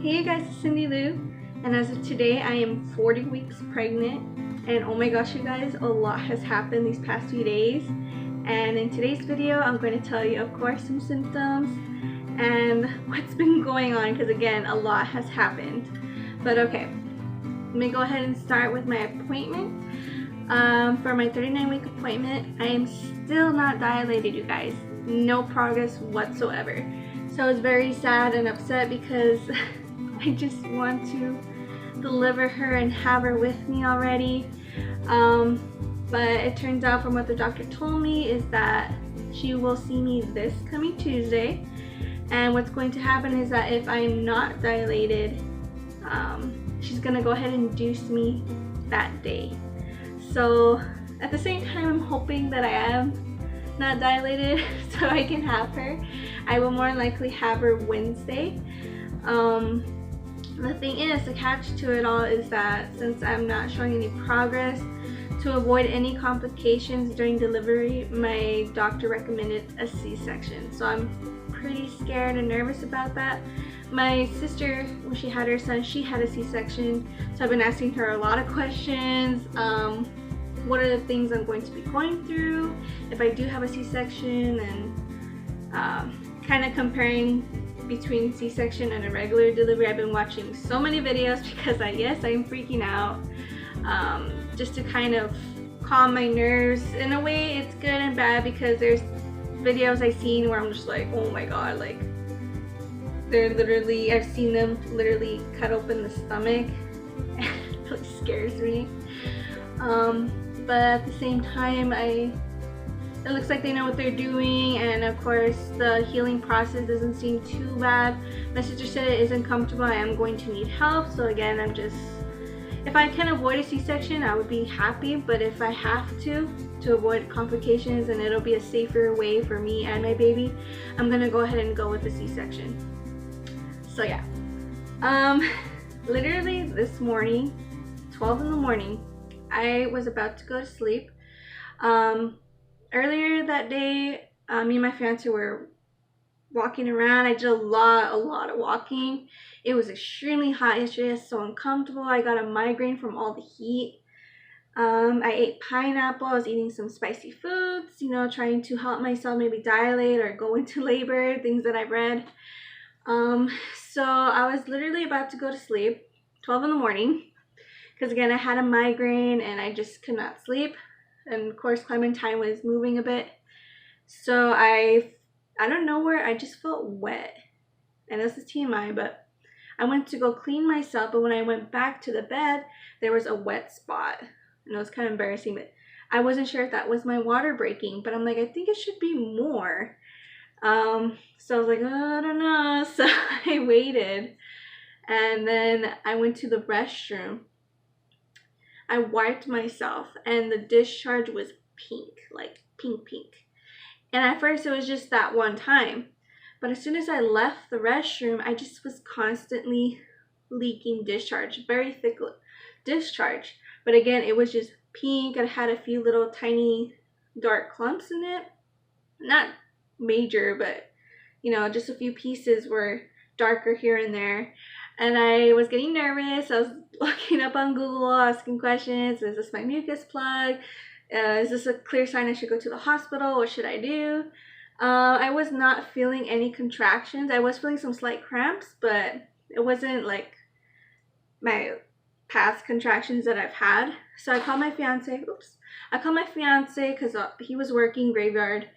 Hey you guys, it's Cindy Lou, and as of today I am 40 weeks pregnant, and oh my gosh you guys, a lot has happened these past few days. And in today's video I'm going to tell you, of course, some symptoms and what's been going on, because again, a lot has happened. But okay, let me go ahead and start with my appointment. For my 39-week appointment, I am still not dilated, you guys. No progress whatsoever. So I was very sad and upset because I just want to deliver her and have her with me already. But it turns out from what the doctor told me is that she will see me this coming Tuesday. And what's going to happen is that if I'm not dilated, she's gonna go ahead and induce me that day. So at the same time, I'm hoping that I am not dilated so I can have her. I will more likely have her Wednesday. The thing is, the catch to it all is that since I'm not showing any progress, to avoid any complications during delivery, my doctor recommended a C-section. So I'm pretty scared and nervous about that. My sister, when she had her son, she had a C-section, so I've been asking her a lot of questions. What are the things I'm going to be going through if I do have a C-section, and kind of comparing between C-section and a regular delivery. I've been watching so many videos because I'm freaking out, just to kind of calm my nerves. In a way, it's good and bad because there's videos I've seen where I'm just like, oh my god, like I've seen them literally cut open the stomach. It really scares me. But at the same time, it looks like they know what they're doing, and of course the healing process doesn't seem too bad. My sister said it isn't comfortable. I am going to need help, so again, if I can avoid a C-section, I would be happy, but if I have to avoid complications and it'll be a safer way for me and my baby, I'm gonna go ahead and go with the C-section. So yeah, literally this morning, 12 in the morning, I was about to go to sleep. Earlier that day, me and my fiance were walking around. I did a lot of walking. It was extremely hot yesterday. I was so uncomfortable. I got a migraine from all the heat. I ate pineapple. I was eating some spicy foods, trying to help myself maybe dilate or go into labor, things that I've read. So I was literally about to go to sleep, 12 in the morning, because again, I had a migraine and I just could not sleep. And of course, Clementine was moving a bit. So I don't know where, I just felt wet. And this is TMI, but I went to go clean myself, but when I went back to the bed, there was a wet spot. And it was kind of embarrassing, but I wasn't sure if that was my water breaking, but I'm like, I think it should be more. So I was like, oh, I don't know. So I waited, and then I went to the restroom. I wiped myself and the discharge was pink, like pink. And at first it was just that one time. But as soon as I left the restroom, I just was constantly leaking discharge, very thick discharge. But again, it was just pink. I had a few little tiny dark clumps in it. Not major, but just a few pieces were darker here and there. And I was getting nervous. I was looking up on Google, asking questions. Is this my mucus plug? Is this a clear sign I should go to the hospital? What should I do? I was not feeling any contractions. I was feeling some slight cramps, but it wasn't like my past contractions that I've had. So I called my fiance. I called my fiance because he was working graveyard.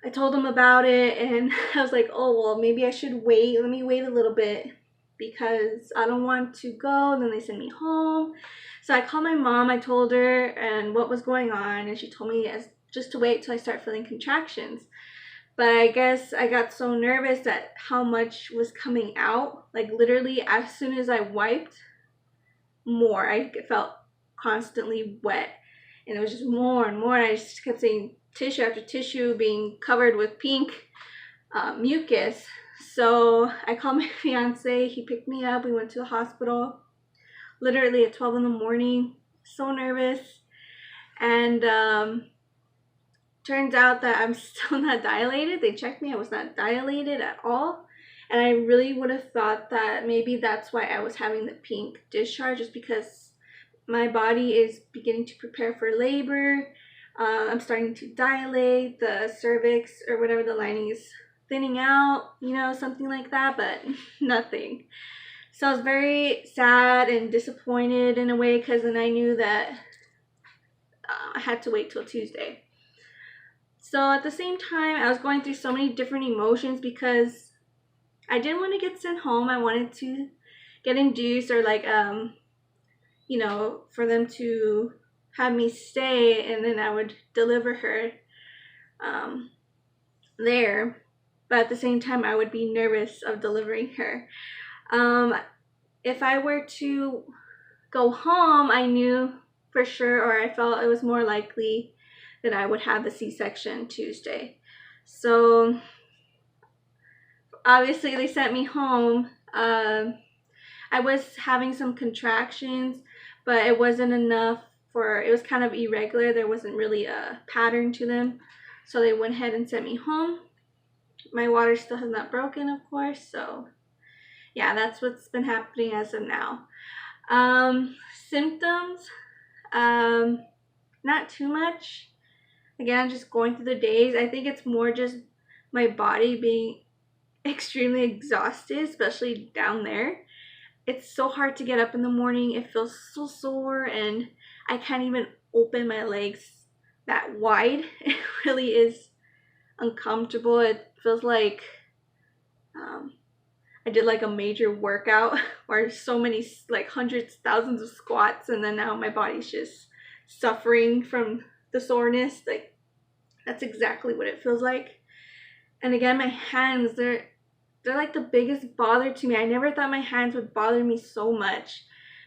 I told him about it, and I was like, oh, well, maybe I should wait. Let me wait a little bit because I don't want to go, and then they send me home. So I called my mom. I told her and what was going on, and she told me just to wait till I start feeling contractions. But I guess I got so nervous at how much was coming out. Like literally, as soon as I wiped, more. I felt constantly wet, and it was just more and more. And I just kept saying tissue after tissue being covered with pink mucus. So I called my fiance. He picked me up. We went to the hospital literally at 12 in the morning. So nervous. And turns out that I'm still not dilated. They checked me. I was not dilated at all. And I really would have thought that maybe that's why I was having the pink discharge, just because my body is beginning to prepare for labor. I'm starting to dilate, the cervix or whatever the lining is thinning out, you know, something like that, but nothing. So I was very sad and disappointed in a way, because then I knew that I had to wait till Tuesday. So at the same time, I was going through so many different emotions, because I didn't want to get sent home. I wanted to get induced, or like, you know, for them to have me stay, and then I would deliver her there. But at the same time, I would be nervous of delivering her. If I were to go home, I knew for sure, or I felt it was more likely that I would have the C-section Tuesday. So obviously they sent me home. I was having some contractions, but it wasn't enough for, it was kind of irregular. There wasn't really a pattern to them. So they went ahead and sent me home. My water still has not broken, of course. So yeah, that's what's been happening as of now. Symptoms, not too much. Again, I'm just going through the days. I think it's more just my body being extremely exhausted, especially down there. It's so hard to get up in the morning. It feels so sore, and I can't even open my legs that wide. It really is uncomfortable. It feels like I did like a major workout or so many, like hundreds, thousands of squats, and then now my body's just suffering from the soreness. Like, that's exactly what it feels like. And again, my hands, they're like the biggest bother to me. I never thought my hands would bother me so much.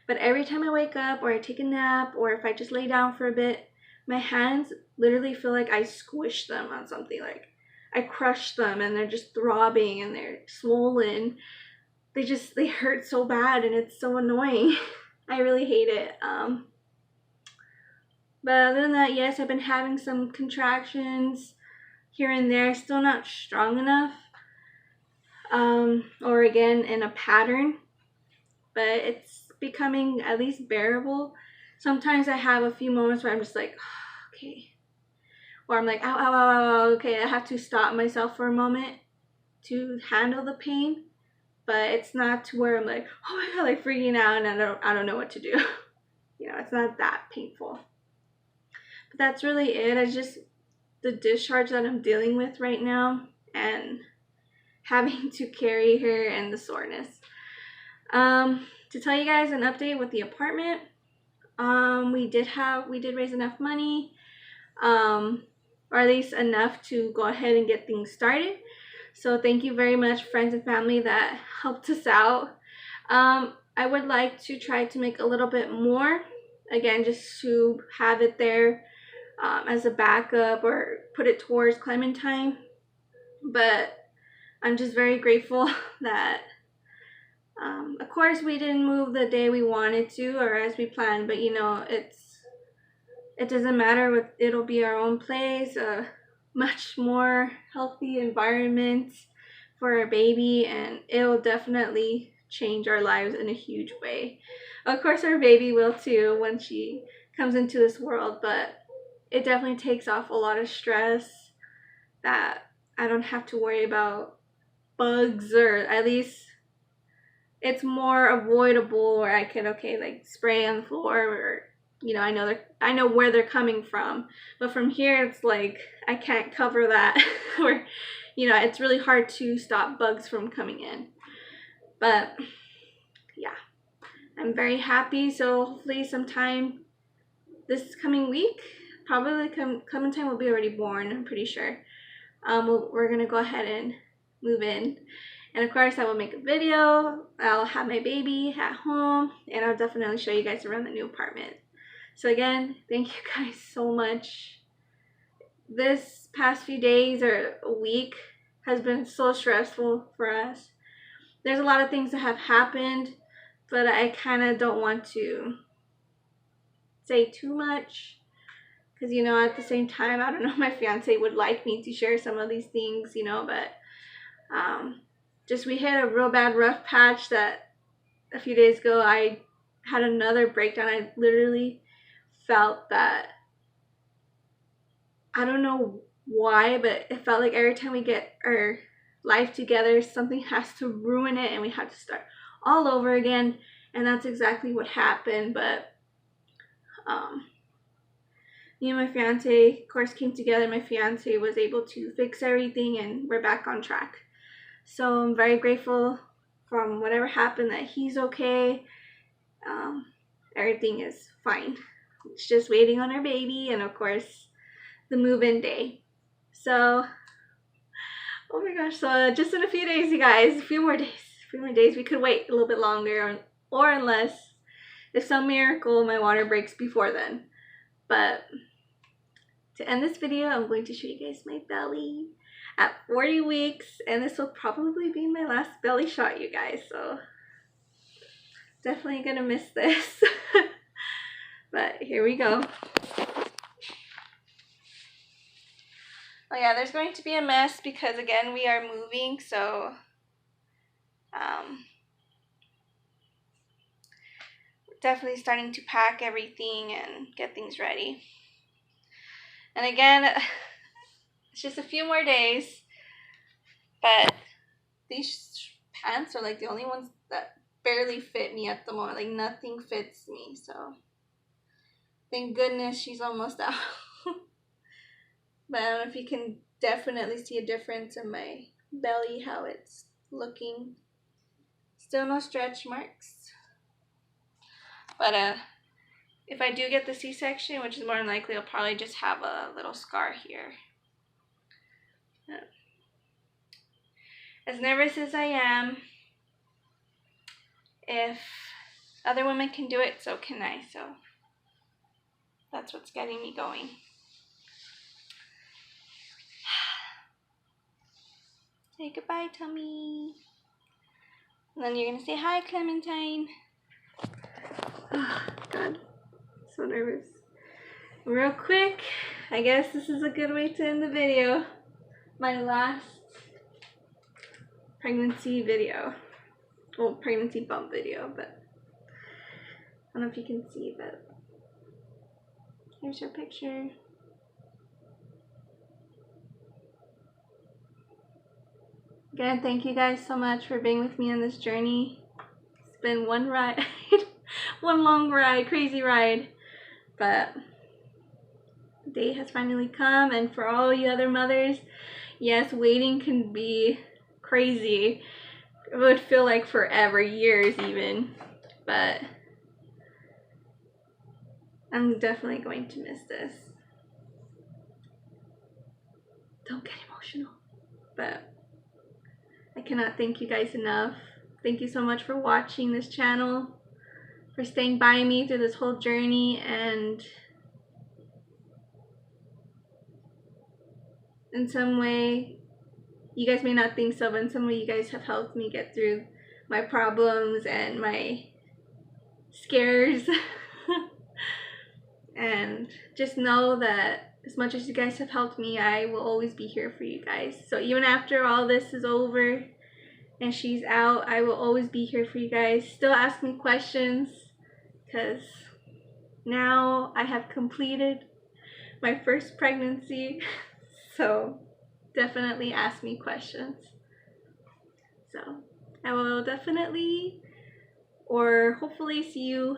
But every time I wake up, or I take a nap, or if I just lay down for a bit, my hands literally feel like I squish them on something. Like, I crush them, and they're just throbbing, and they're swollen. They hurt so bad, and it's so annoying. I really hate it. But other than that, yes, I've been having some contractions here and there. Still not strong enough. Or again, in a pattern. But it's becoming at least bearable. Sometimes I have a few moments where I'm just like, oh, okay. Or I'm like, ow, ow, ow, ow, okay. I have to stop myself for a moment to handle the pain. But it's not to where I'm like, oh my god, like freaking out, and I don't know what to do. You know, it's not that painful. But that's really it. It's just the discharge that I'm dealing with right now, and having to carry her, and the soreness. To tell you guys an update with the apartment, we did raise enough money, or at least enough to go ahead and get things started. So thank you very much, friends and family that helped us out. I would like to try to make a little bit more, again, just to have it there as a backup, or put it towards Clementine. But I'm just very grateful that, of course, we didn't move the day we wanted to, or as we planned, but you know, it doesn't matter. It'll be our own place, a much more healthy environment for our baby, and it'll definitely change our lives in a huge way. Of course, our baby will too when she comes into this world, but it definitely takes off a lot of stress that I don't have to worry about bugs, or at least it's more avoidable, or I can, okay, like spray on the floor, or you know, I know where they're coming from. But from here, it's like I can't cover that. Or you know, it's really hard to stop bugs from coming in. But yeah, I'm very happy. So hopefully sometime this coming week, probably Clementine will be already born, I'm pretty sure. We're gonna go ahead and move in. And of course, I will make a video. I'll have my baby at home, and I'll definitely show you guys around the new apartment. So again, thank you guys so much. This past few days, or a week, has been so stressful for us. There's a lot of things that have happened, but I kind of don't want to say too much, because you know, at the same time, I don't know if my fiance would like me to share some of these things, you know, but just we hit a real bad rough patch that a few days ago I had another breakdown. I literally felt that, I don't know why, but it felt like every time we get our life together, something has to ruin it and we have to start all over again. And that's exactly what happened. But me and my fiance, of course, came together. My fiance was able to fix everything and we're back on track. So I'm very grateful from whatever happened that he's okay. Everything is fine. It's just waiting on our baby and of course the move-in day. So, oh my gosh, so just in a few days, you guys, a few more days, we could wait a little bit longer, or unless, if some miracle, my water breaks before then. But to end this video, I'm going to show you guys my belly at 40 weeks, and this will probably be my last belly shot, you guys, so definitely gonna miss this. But here we go. Oh yeah, there's going to be a mess because again we are moving, so definitely starting to pack everything and get things ready. And again, it's just a few more days, but these pants are like the only ones that barely fit me at the moment. Like nothing fits me, so thank goodness she's almost out. But I don't know if you can definitely see a difference in my belly, how it's looking. Still no stretch marks. But if I do get the C-section, which is more than likely, I'll probably just have a little scar here. As nervous as I am, if other women can do it, so can I. So that's what's getting me going. Say goodbye, Tummy. And then you're going to say hi, Clementine. Oh, God. So nervous. Real quick, I guess this is a good way to end the video. My last pregnancy video. Well, pregnancy bump video, but I don't know if you can see, but here's her picture. Again, thank you guys so much for being with me on this journey. It's been one ride, one long ride, crazy ride, but the day has finally come. And for all you other mothers, yes, waiting can be crazy. It would feel like forever, years even, but I'm definitely going to miss this. Don't get emotional, but I cannot thank you guys enough. Thank you so much for watching this channel, for staying by me through this whole journey, and in some way, you guys may not think so, but in some way you guys have helped me get through my problems and my scares. And just know that as much as you guys have helped me, I will always be here for you guys. So even after all this is over and she's out, I will always be here for you guys. Still ask me questions, because now I have completed my first pregnancy. So definitely ask me questions. So I will definitely, or hopefully, see you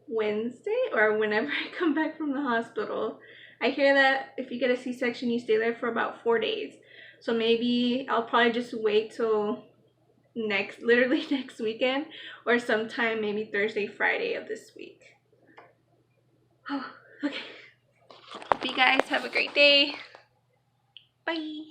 Wednesday or whenever I come back from the hospital. I hear that if you get a C-section, you stay there for about 4 days. So maybe I'll probably just wait till literally next weekend, or sometime maybe Thursday, Friday of this week. Oh, okay. Hope you guys have a great day. Bye.